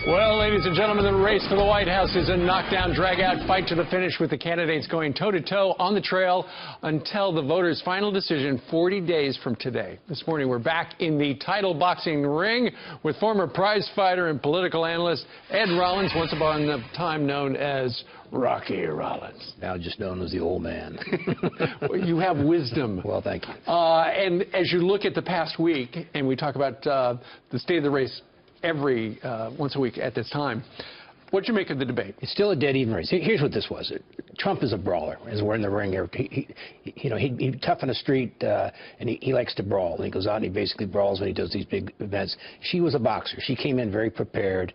Well, ladies and gentlemen, the race for the White House is a knockdown, drag-out fight to the finish with the candidates going toe-to-toe on the trail until the voters' final decision 40 days from today. This morning, we're back in the title boxing ring with former prize fighter and political analyst Ed Rollins, once upon a time known as Rocky Rollins. Now just known as the old man. You have wisdom. Well, thank you. And as you look at the past week, and we talk about the state of the race every once a week at this time, what'd you make of the debate? It's still a dead-even race. Here's what this was. Trump is a brawler, as we're in the ring here. He's tough on the street, and he likes to brawl. And he goes out and he basically brawls when he does these big events. She was a boxer. She came in very prepared.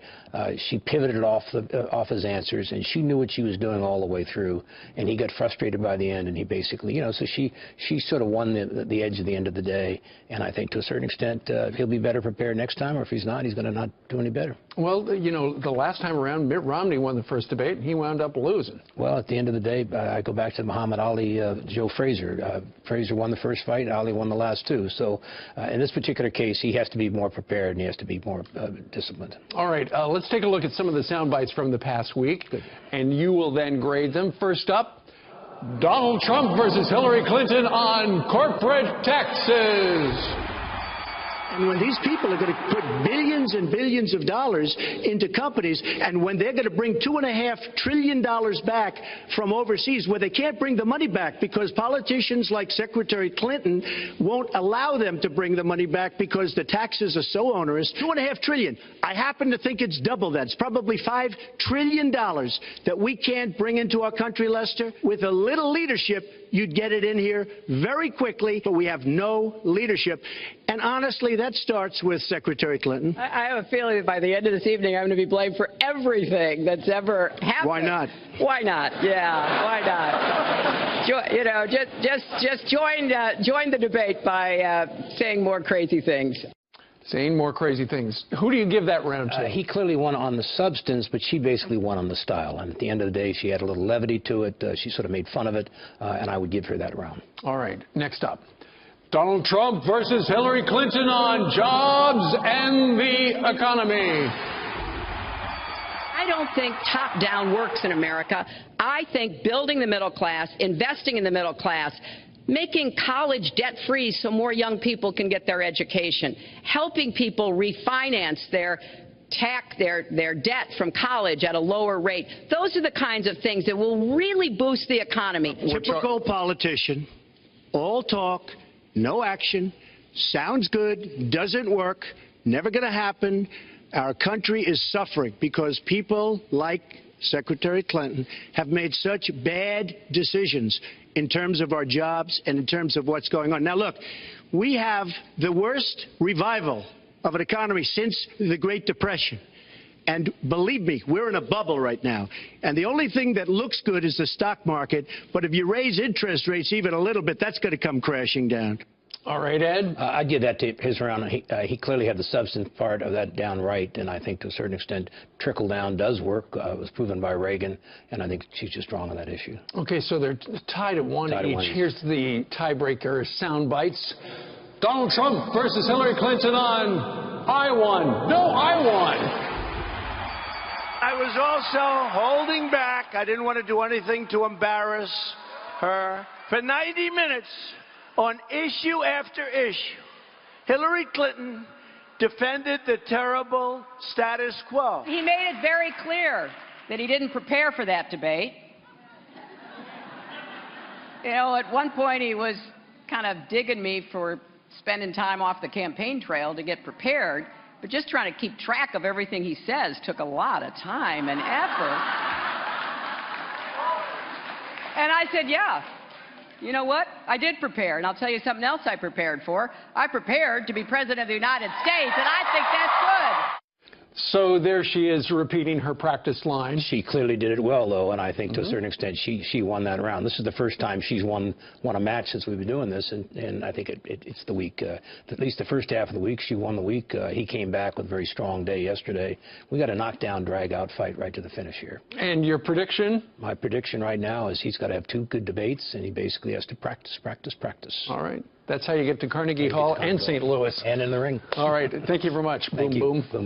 She pivoted off his answers, and she knew what she was doing all the way through. And he got frustrated by the end, and he basically, so she sort of won the edge at the end of the day. And I think to a certain extent, he'll be better prepared next time, or if he's not, he's going to not do any better. Well, the last time around, Mitt Romney won the first debate, and he wound up losing. Well, at the end of the day, I go back to Muhammad Ali, Joe Frazier. Frazier won the first fight, Ali won the last two. So in this particular case, he has to be more prepared, and he has to be more disciplined. All right, let's take a look at some of the sound bites from the past week, and you will then grade them. First up, Donald Trump versus Hillary Clinton on corporate taxes. And when these people are going to put billions and billions of dollars into companies, and when they're going to bring $2.5 trillion back from overseas, where they can't bring the money back because politicians like Secretary Clinton won't allow them to bring the money back because the taxes are so onerous. $2.5 trillion. I happen to think it's double that. It's probably $5 trillion that we can't bring into our country, Lester. With a little leadership, you'd get it in here very quickly, but we have no leadership. And honestly, that starts with Secretary Clinton. I have a feeling that by the end of this evening, I'm going to be blamed for everything that's ever happened. Why not? Why not? Yeah, why not? Just join the debate by saying more crazy things. Saying more crazy things. Who do you give that round to? He clearly won on the substance, but she basically won on the style. And at the end of the day, she had a little levity to it. She sort of made fun of it, and I would give her that round. All right, next up. Donald Trump versus Hillary Clinton on jobs and the economy. I don't think top-down works in America. I think building the middle class, investing in the middle class, making college debt-free so more young people can get their education, helping people refinance their debt from college at a lower rate. Those are the kinds of things that will really boost the economy. Typical politician, all talk, no action, sounds good, doesn't work, never going to happen. Our country is suffering because people like Secretary Clinton have made such bad decisions in terms of our jobs and in terms of what's going on. Now, look, we have the worst revival of an economy since the Great Depression. And believe me, we're in a bubble right now. And the only thing that looks good is the stock market. But if you raise interest rates even a little bit, that's going to come crashing down. All right, Ed? I'd give that to his round. He clearly had the substance part of that down right, and I think to a certain extent trickle-down does work. It was proven by Reagan, and I think she's just wrong on that issue. Okay, so they're tied at one each. Here's the tiebreaker sound bites. Donald Trump versus Hillary Clinton on I won. No, I won. I was also holding back. I didn't want to do anything to embarrass her. For 90 minutes, on issue after issue, Hillary Clinton defended the terrible status quo. He made it very clear that he didn't prepare for that debate. At one point he was kind of digging me for spending time off the campaign trail to get prepared. But just trying to keep track of everything he says took a lot of time and effort. And I said, yeah, you know what? I did prepare. And I'll tell you something else I prepared for. I prepared to be President of the United States, and I think that's good. So there she is repeating her practice line. She clearly did it well, though, and I think to a certain extent she won that round. This is the first time she's won a match since we've been doing this, and I think it's the week. At least the first half of the week, she won the week. He came back with a very strong day yesterday. We got a knockdown, drag-out fight right to the finish here. And your prediction? My prediction right now is he's got to have 2 good debates, and he basically has to practice, practice, practice. All right. That's how you get to Carnegie Hall and St. Louis. And in the ring. All right. Thank you very much. Thank Boom, you. boom.